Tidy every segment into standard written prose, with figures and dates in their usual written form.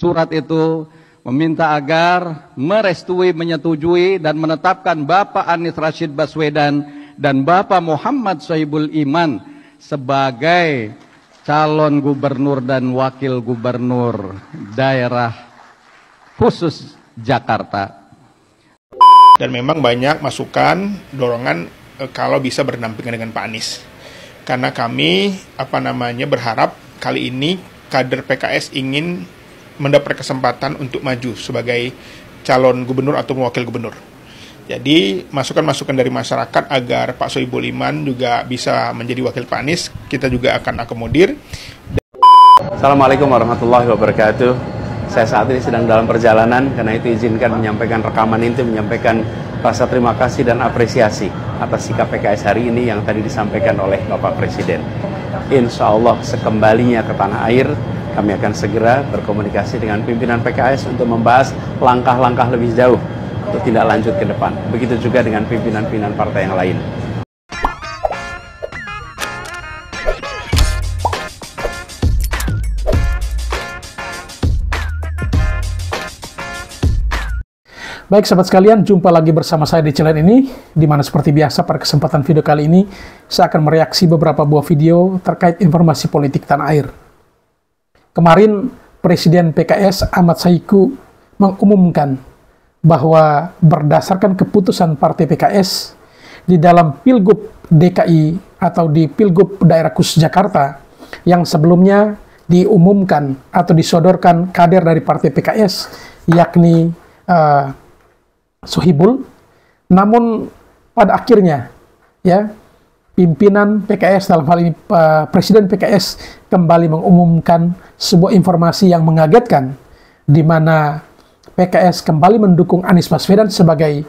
Surat itu meminta agar merestui, menyetujui, dan menetapkan Bapak Anies Rashid Baswedan dan Bapak Muhammad Sohibul Iman sebagai calon gubernur dan wakil gubernur daerah khusus Jakarta. Dan memang banyak masukan, dorongan kalau bisa berdampingan dengan Pak Anies. Karena kami berharap kali ini kader PKS ingin mendapat kesempatan untuk maju sebagai calon gubernur atau wakil gubernur. Jadi masukan-masukan dari masyarakat agar Pak Sohibul Iman juga bisa menjadi wakil Pak Anies, kita juga akan akomodir. Assalamualaikum warahmatullahi wabarakatuh. Saya saat ini sedang dalam perjalanan, karena itu izinkan menyampaikan rekaman ini, menyampaikan rasa terima kasih dan apresiasi atas sikap PKS hari ini yang tadi disampaikan oleh Bapak Presiden. Insya Allah sekembalinya ke tanah air, kami akan segera berkomunikasi dengan pimpinan PKS untuk membahas langkah-langkah lebih jauh untuk tindak lanjut ke depan. Begitu juga dengan pimpinan-pimpinan partai yang lain. Baik sahabat sekalian, jumpa lagi bersama saya di channel ini, di mana seperti biasa pada kesempatan video kali ini, saya akan mereaksi beberapa buah video terkait informasi politik tanah air. Kemarin, Presiden PKS Ahmad Saiku mengumumkan bahwa berdasarkan keputusan Partai PKS di dalam Pilgub DKI atau di Pilgub Daerah Khusus Jakarta yang sebelumnya diumumkan atau disodorkan kader dari Partai PKS, yakni Sohibul, namun pada akhirnya ya pimpinan PKS, dalam hal ini Presiden PKS, kembali mengumumkan sebuah informasi yang mengagetkan, di mana PKS kembali mendukung Anies Baswedan sebagai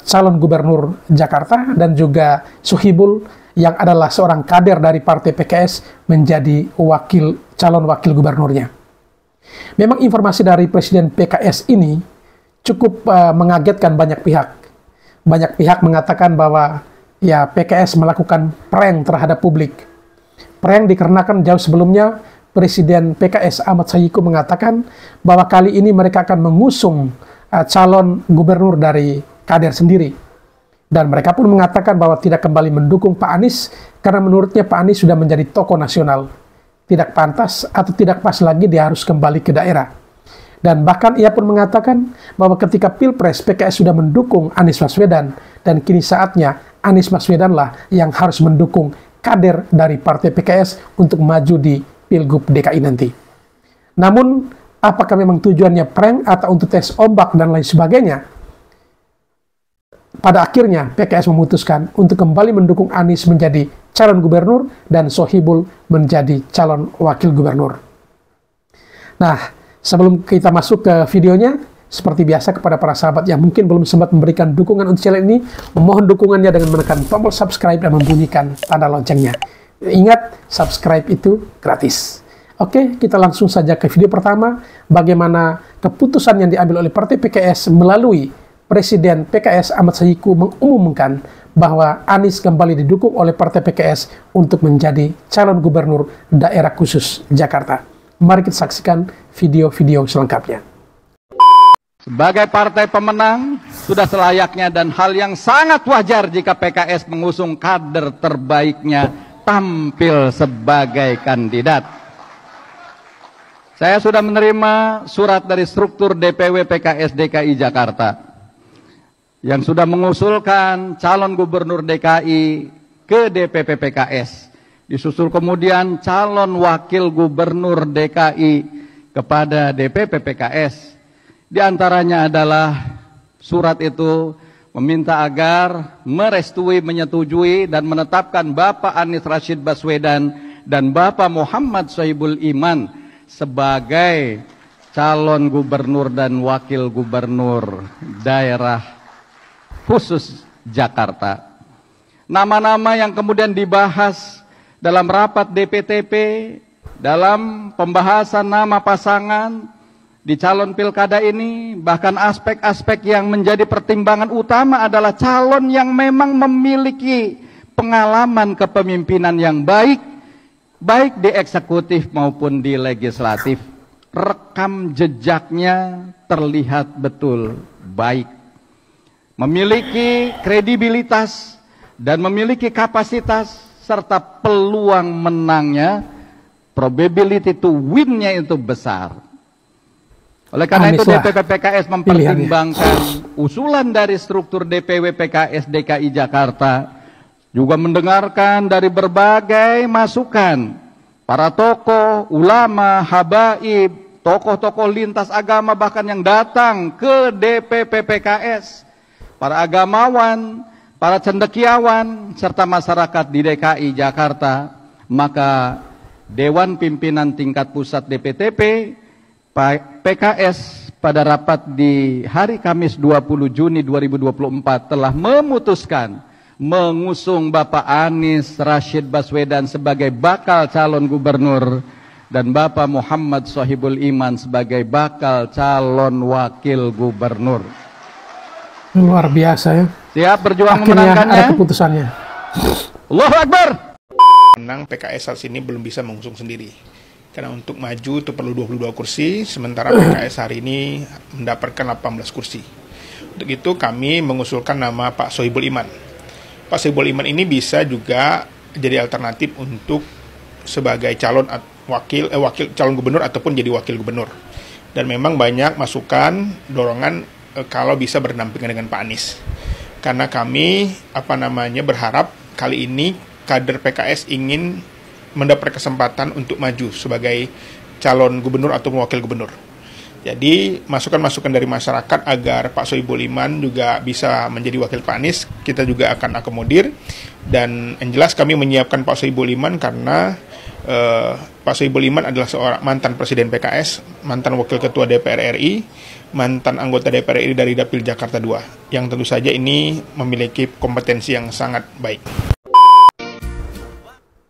calon gubernur Jakarta, dan juga Sohibul yang adalah seorang kader dari Partai PKS menjadi calon wakil gubernurnya. Memang informasi dari Presiden PKS ini cukup mengagetkan banyak pihak. Banyak pihak mengatakan bahwa ya PKS melakukan prank terhadap publik. Prank dikarenakan jauh sebelumnya Presiden PKS Ahmad Saiku mengatakan bahwa kali ini mereka akan mengusung calon gubernur dari kader sendiri. Dan mereka pun mengatakan bahwa tidak kembali mendukung Pak Anies karena menurutnya Pak Anies sudah menjadi tokoh nasional. Tidak pantas atau tidak pas lagi dia harus kembali ke daerah. Dan bahkan ia pun mengatakan bahwa ketika Pilpres PKS sudah mendukung Anies Baswedan, dan kini saatnya Anies Baswedanlah yang harus mendukung kader dari Partai PKS untuk maju di Pilgub DKI nanti. Namun, apakah memang tujuannya prank atau untuk tes ombak dan lain sebagainya? Pada akhirnya PKS memutuskan untuk kembali mendukung Anies menjadi calon gubernur dan Sohibul menjadi calon wakil gubernur. Nah, sebelum kita masuk ke videonya, seperti biasa kepada para sahabat yang mungkin belum sempat memberikan dukungan untuk channel ini, memohon dukungannya dengan menekan tombol subscribe dan membunyikan tanda loncengnya. Ingat, subscribe itu gratis. Oke, kita langsung saja ke video pertama, bagaimana keputusan yang diambil oleh Partai PKS melalui Presiden PKS Ahmad Saiku mengumumkan bahwa Anies kembali didukung oleh Partai PKS untuk menjadi calon gubernur daerah khusus Jakarta. Mari kita saksikan video-video selengkapnya. Sebagai partai pemenang, sudah selayaknya dan hal yang sangat wajar jika PKS mengusung kader terbaiknya tampil sebagai kandidat. Saya sudah menerima surat dari struktur DPW PKS DKI Jakarta yang sudah mengusulkan calon gubernur DKI ke DPP PKS. Disusul kemudian calon wakil gubernur DKI kepada DPP PKS. Di antaranya adalah surat itu meminta agar merestui, menyetujui, dan menetapkan Bapak Anies Rashid Baswedan dan Bapak Muhammad Sohibul Iman sebagai calon gubernur dan wakil gubernur daerah khusus Jakarta. Nama-nama yang kemudian dibahas dalam rapat DPTP, dalam pembahasan nama pasangan di calon pilkada ini, bahkan aspek-aspek yang menjadi pertimbangan utama adalah calon yang memang memiliki pengalaman kepemimpinan yang baik di eksekutif maupun di legislatif. rekam jejaknya terlihat betul baik, memiliki kredibilitas dan memiliki kapasitas, serta peluang menangnya, probability to win-nya itu besar. Oleh karena itu DPP PKS mempertimbangkan usulan dari struktur DPW PKS DKI Jakarta, juga mendengarkan dari berbagai masukan para tokoh, ulama, habaib, tokoh-tokoh lintas agama bahkan yang datang ke DPP PKS, para agamawan, para cendekiawan, serta masyarakat di DKI Jakarta. Maka Dewan Pimpinan Tingkat Pusat DPTP PKS pada rapat di hari Kamis 20 Juni 2024 telah memutuskan mengusung Bapak Anies Rashid Baswedan sebagai bakal calon gubernur dan Bapak Muhammad Sohibul Iman sebagai bakal calon wakil gubernur. Luar biasa ya. Siap berjuang Akhirnya memenangkannya. ada keputusannya. Allahu Akbar. Menang PKS saat ini belum bisa mengusung sendiri. Karena untuk maju itu perlu 22 kursi, sementara PKS hari ini mendapatkan 18 kursi. Untuk itu kami mengusulkan nama Pak Sohibul Iman. Pak Sohibul Iman ini bisa juga jadi alternatif untuk sebagai calon calon gubernur ataupun jadi wakil gubernur. Dan memang banyak masukan, dorongan kalau bisa berdampingan dengan Pak Anies. Karena kami berharap kali ini kader PKS ingin mendapat kesempatan untuk maju sebagai calon gubernur atau wakil gubernur. Jadi masukan-masukan dari masyarakat agar Pak Sohibul Iman juga bisa menjadi wakil Pak Anies, kita juga akan akomodir. Dan yang jelas kami menyiapkan Pak Sohibul Iman karena Pak Sohibul Iman adalah seorang mantan presiden PKS, mantan wakil ketua DPR RI, mantan anggota DPR RI dari Dapil Jakarta II, yang tentu saja ini memiliki kompetensi yang sangat baik.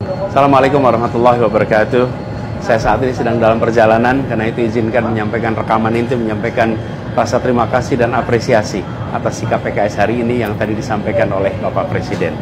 Assalamualaikum warahmatullahi wabarakatuh. Saya saat ini sedang dalam perjalanan, karena itu izinkan menyampaikan rekaman inti, menyampaikan rasa terima kasih dan apresiasi atas sikap PKS hari ini yang tadi disampaikan oleh Bapak Presiden.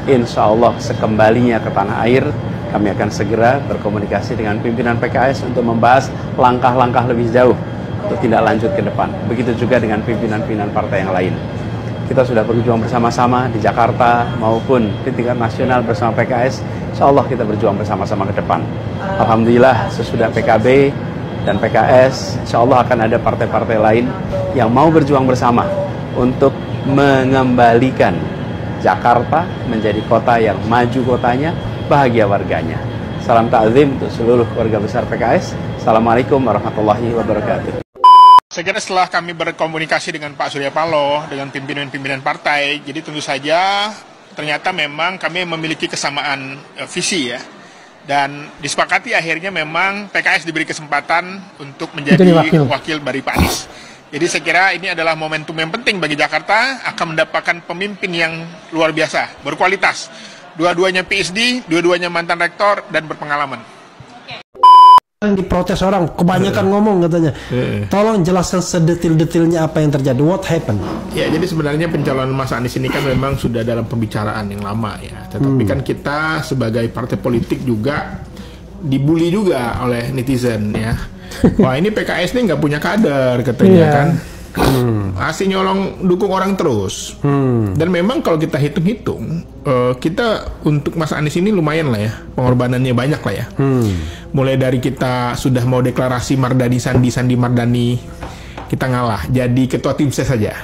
Insya Allah sekembalinya ke tanah air, kami akan segera berkomunikasi dengan pimpinan PKS untuk membahas langkah-langkah lebih jauh untuk tindak lanjut ke depan. Begitu juga dengan pimpinan-pimpinan partai yang lain. Kita sudah berjuang bersama-sama di Jakarta maupun di tingkat nasional bersama PKS. Insya Allah kita berjuang bersama-sama ke depan. Alhamdulillah sesudah PKB dan PKS, insya Allah akan ada partai-partai lain yang mau berjuang bersama untuk mengembalikan Jakarta menjadi kota yang maju kotanya, bahagia warganya. Salam takzim untuk seluruh keluarga besar PKS. Assalamualaikum warahmatullahi wabarakatuh. Saya kira setelah kami berkomunikasi dengan Pak Surya Paloh, dengan pimpinan-pimpinan partai, jadi tentu saja ternyata memang kami memiliki kesamaan visi ya. Dan disepakati akhirnya memang PKS diberi kesempatan untuk menjadi wakil dari Pak Anies. Jadi saya kira ini adalah momentum yang penting bagi Jakarta, akan mendapatkan pemimpin yang luar biasa, berkualitas. Dua-duanya PhD, dua-duanya mantan rektor, dan berpengalaman. Yang diprotes orang, kebanyakan ngomong katanya. Tolong jelaskan sedetil-detilnya apa yang terjadi. What happened? Ya, jadi sebenarnya pencalonan Mas Anies ini kan memang sudah dalam pembicaraan yang lama ya. Tetapi kan kita sebagai partai politik juga dibully juga oleh netizen ya. Wah, ini PKS ini nggak punya kader katanya kan. Asli nyolong dukung orang terus. Dan memang kalau kita hitung-hitung, kita untuk Mas Anies ini lumayan lah ya, pengorbanannya banyak lah ya. Mulai dari kita sudah mau deklarasi Mardani Sandi Mardani, kita ngalah jadi ketua tim ses saja.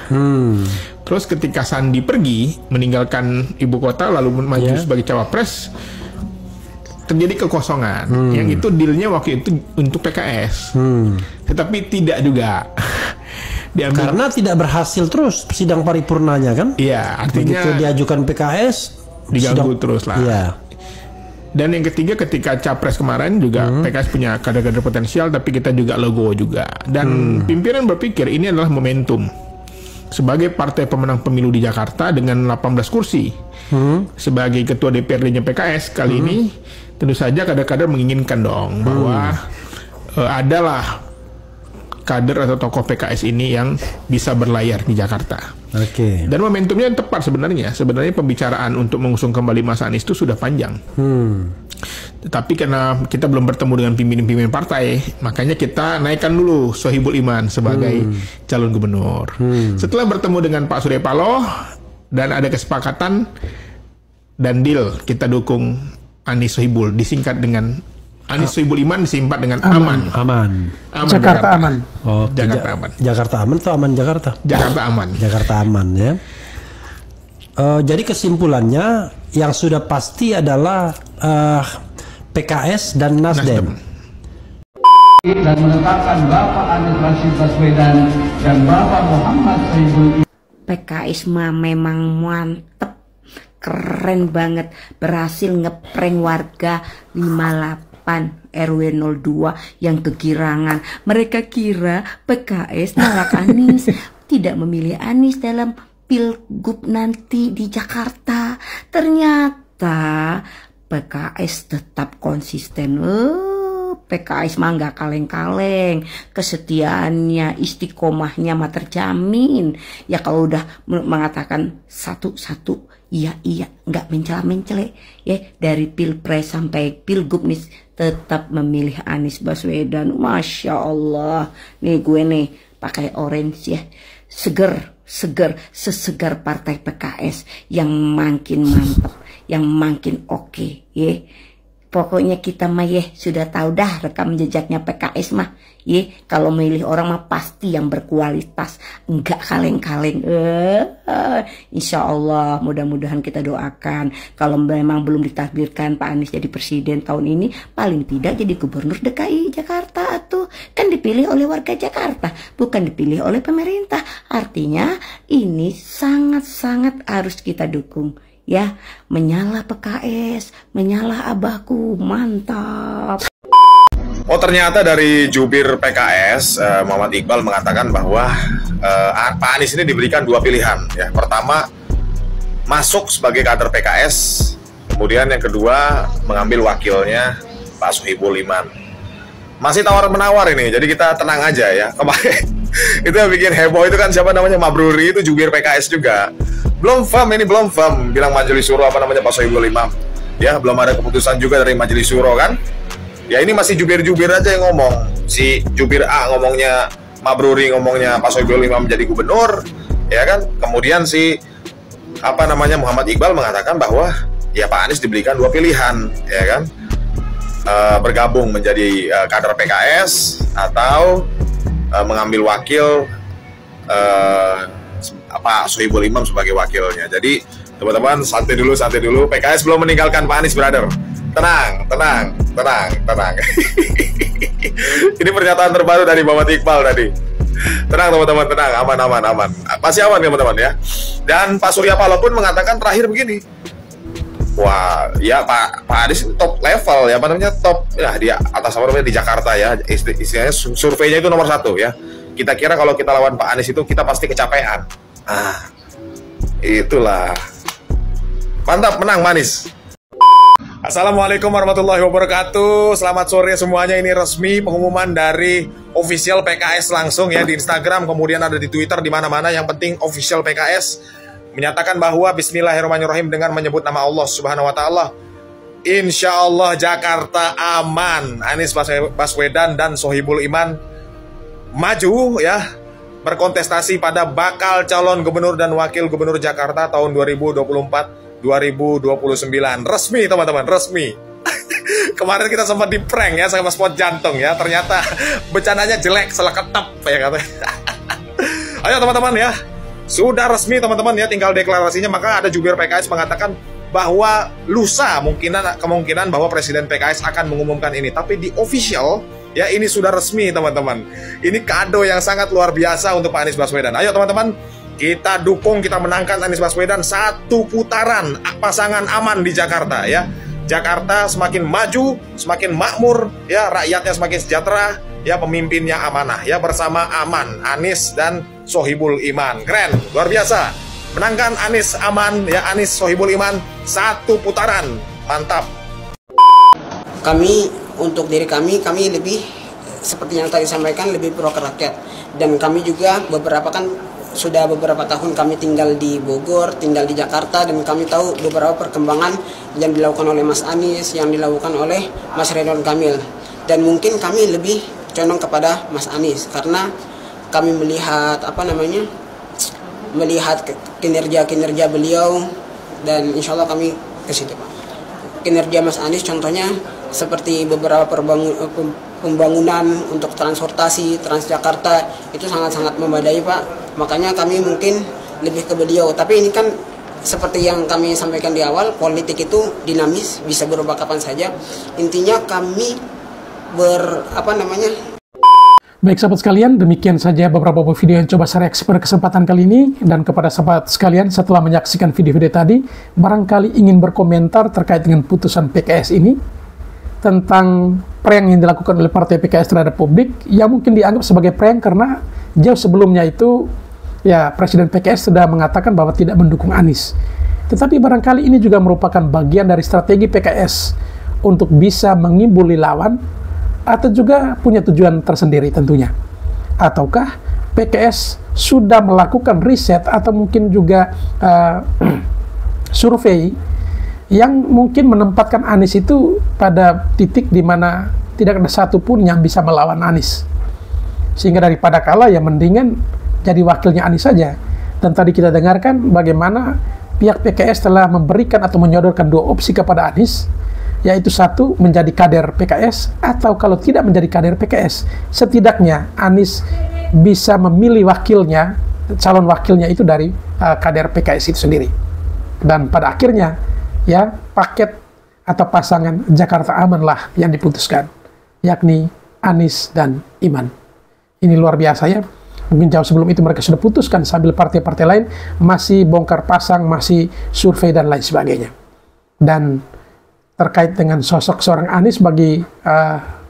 Terus ketika Sandi pergi meninggalkan ibu kota lalu maju sebagai cawapres, terjadi kekosongan. Yang itu dealnya waktu itu untuk PKS, tetapi tidak juga. Diambil. Karena tidak berhasil terus sidang paripurnanya kan? Iya, artinya begitu diajukan PKS diganggu terus lah. Iya. Dan yang ketiga ketika capres kemarin juga PKS punya kader-kader potensial, tapi kita juga logo juga. Dan pimpinan berpikir ini adalah momentum sebagai partai pemenang pemilu di Jakarta dengan 18 kursi. Sebagai ketua DPRD-nya PKS kali ini tentu saja kader-kader menginginkan dong bahwa adalah kader atau tokoh PKS ini yang bisa berlayar di Jakarta. Dan momentumnya yang tepat sebenarnya. Sebenarnya pembicaraan untuk mengusung kembali Mas Anies itu sudah panjang. Tapi karena kita belum bertemu dengan pimpinan-pimpinan partai, makanya kita naikkan dulu Sohibul Iman sebagai calon gubernur. Setelah bertemu dengan Pak Surya Paloh dan ada kesepakatan dan deal, kita dukung Anies Sohibul, disingkat dengan Anies Sohibul Iman, disingkat dengan Aman. Jakarta aman. Oh, Jakarta aman. Jakarta aman atau aman Jakarta? Jakarta aman. Jakarta aman ya. Jadi kesimpulannya yang sudah pasti adalah PKS dan Nasdem. Dan menetapkan Bapak Anies Rashid Baswedan dan Bapak Muhammad Sohibul. PKS mah memang mantep, keren banget, berhasil ngeprank warga 58 RW 02 yang kegirangan. Mereka kira PKS nolak Anies, tidak memilih Anies dalam pilgub nanti di Jakarta. Ternyata PKS tetap konsisten. PKS mah nggak kaleng-kaleng, kesetiaannya, istiqomahnya mah terjamin. Ya kalau udah mengatakan satu-satu, iya, nggak mencela-mencele. Ya dari pilpres sampai pilgub nih tetap memilih Anies Baswedan. Masya Allah, nih gue nih pakai orange ya, seger, sesegar partai PKS yang makin mantap, yang makin oke, ya. Pokoknya kita mah sudah tahu dah rekam jejaknya PKS mah. Kalau milih orang mah pasti yang berkualitas, enggak kaleng-kaleng. Insya Allah mudah-mudahan kita doakan kalau memang belum ditakdirkan Pak Anies jadi presiden tahun ini, paling tidak jadi gubernur DKI Jakarta tuh. Kan dipilih oleh warga Jakarta, bukan dipilih oleh pemerintah. Artinya ini sangat-sangat harus kita dukung. Ya, menyala PKS, menyala abahku, mantap. Oh, ternyata dari jubir PKS Muhammad Iqbal mengatakan bahwa Pak Anies ini diberikan dua pilihan. Ya, pertama masuk sebagai kader PKS, kemudian yang kedua mengambil wakilnya Pak Sohibul Iman. Masih tawar-menawar ini, jadi kita tenang aja ya. Kemarin itu yang bikin heboh itu kan siapa namanya, Mabruri, itu jubir PKS juga. Belum firm, bilang Majelis Syuro apa namanya Pak Sohibul Iman. Ya, belum ada keputusan juga dari Majelis Syuro kan. Ya ini masih jubir-jubir aja yang ngomong. Si jubir A ngomongnya Mabruri, ngomongnya Pak Sohibul Iman menjadi gubernur, ya kan. Kemudian si apa namanya Muhammad Iqbal mengatakan bahwa ya Pak Anies diberikan dua pilihan, ya kan. Bergabung menjadi kader PKS atau mengambil wakil Pak Sohibul Iman sebagai wakilnya. Jadi teman-teman santai dulu. PKS belum meninggalkan Pak Anies, brother. Tenang. Ini pernyataan terbaru dari Muhammad Iqbal tadi. Tenang teman-teman, tenang, aman. Masih aman teman-teman ya. Dan Pak Surya Paloh pun mengatakan terakhir begini. Wah, ya Pak Anies top level ya, apa namanya, top ya di atas apa namanya di Jakarta ya. Istilahnya surveinya itu nomor 1 ya. Kita kira kalau kita lawan Pak Anies itu kita pasti kecapean. Itulah. Mantap, menang manis. Assalamualaikum warahmatullahi wabarakatuh. Selamat sore semuanya. Ini resmi pengumuman dari official PKS langsung ya di Instagram, kemudian ada di Twitter, di mana-mana. Yang penting official PKS menyatakan bahwa Bismillahirrahmanirrahim dengan menyebut nama Allah Subhanahu wa taala. Insya Allah Jakarta aman. Anies Baswedan dan Sohibul Iman maju ya, berkontestasi pada bakal calon gubernur dan wakil gubernur Jakarta tahun 2024-2029. Resmi teman-teman, resmi. Kemarin kita sempat di prank ya sama spot jantung ya, ternyata bercandanya jelek, salah ketep ya katanya. Ayo teman-teman ya, sudah resmi teman-teman ya, tinggal deklarasinya. Maka ada jubir PKS mengatakan bahwa lusa kemungkinan bahwa Presiden PKS akan mengumumkan ini. Tapi di official ya, ini sudah resmi teman-teman. Ini kado yang sangat luar biasa untuk Pak Anies Baswedan. Ayo teman-teman, kita dukung, kita menangkan Anies Baswedan. 1 putaran pasangan aman di Jakarta ya. Jakarta semakin maju, semakin makmur ya, rakyatnya semakin sejahtera ya, pemimpinnya amanah ya, bersama aman Anies dan Sohibul Iman. Keren, luar biasa. Menangkan Anies aman ya, Anies Sohibul Iman 1 putaran. Mantap. Untuk diri kami lebih seperti yang tadi disampaikan, lebih pro ke rakyat. Dan kami juga beberapa kan sudah beberapa tahun kami tinggal di Bogor, tinggal di Jakarta, dan kami tahu beberapa perkembangan yang dilakukan oleh Mas Anies, yang dilakukan oleh Mas Ridwan Kamil. Dan mungkin kami lebih condong kepada Mas Anies karena kami melihat melihat kinerja beliau, dan insya Allah kami ke situ, Pak. Kinerja Mas Anies contohnya seperti beberapa pembangunan untuk transportasi Transjakarta itu sangat-sangat memadai, Pak. Makanya kami mungkin lebih ke beliau. Tapi ini kan seperti yang kami sampaikan di awal, politik itu dinamis, bisa berubah kapan saja. Intinya kami Baik sahabat sekalian, demikian saja beberapa video yang coba saya reaksi pada kesempatan kali ini. Dan kepada sahabat sekalian, setelah menyaksikan video-video tadi, barangkali ingin berkomentar terkait dengan putusan PKS ini, tentang prank yang dilakukan oleh partai PKS terhadap publik, yang mungkin dianggap sebagai prank karena jauh sebelumnya itu, ya Presiden PKS sudah mengatakan bahwa tidak mendukung Anies. Tetapi barangkali ini juga merupakan bagian dari strategi PKS untuk bisa mengimbuli lawan, atau juga punya tujuan tersendiri tentunya. Ataukah PKS sudah melakukan riset atau mungkin juga survei yang mungkin menempatkan Anies itu pada titik di mana tidak ada satupun yang bisa melawan Anies. Sehingga daripada kalah ya mendingan jadi wakilnya Anies saja. Dan tadi kita dengarkan bagaimana pihak PKS telah memberikan atau menyodorkan dua opsi kepada Anies, yaitu satu, menjadi kader PKS, atau kalau tidak menjadi kader PKS, setidaknya Anies bisa memilih wakilnya, calon wakilnya itu dari kader PKS itu sendiri. Dan pada akhirnya ya paket atau pasangan Jakarta Aman lah yang diputuskan, yakni Anies dan Iman. Ini luar biasa ya. Mungkin jauh sebelum itu mereka sudah putuskan sambil partai-partai lain masih bongkar pasang, masih survei dan lain sebagainya. Dan terkait dengan sosok seorang Anies bagi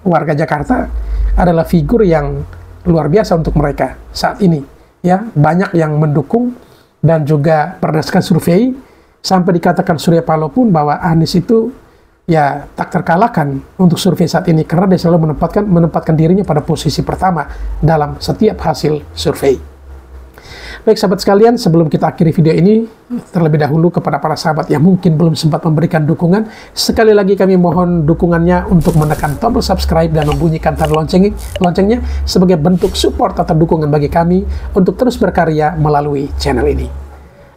warga Jakarta adalah figur yang luar biasa untuk mereka saat ini. Ya, banyak yang mendukung dan juga berdasarkan survei sampai dikatakan Surya Paloh pun bahwa Anies itu ya tak terkalahkan untuk survei saat ini karena dia selalu menempatkan dirinya pada posisi pertama dalam setiap hasil survei. Baik sahabat sekalian, sebelum kita akhiri video ini, terlebih dahulu kepada para sahabat yang mungkin belum sempat memberikan dukungan, sekali lagi kami mohon dukungannya untuk menekan tombol subscribe dan membunyikan tanda loncengnya sebagai bentuk support atau dukungan bagi kami untuk terus berkarya melalui channel ini.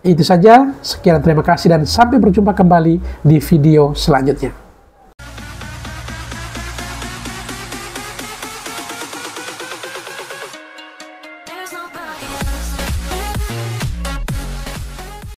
Itu saja, sekian terima kasih dan sampai berjumpa kembali di video selanjutnya.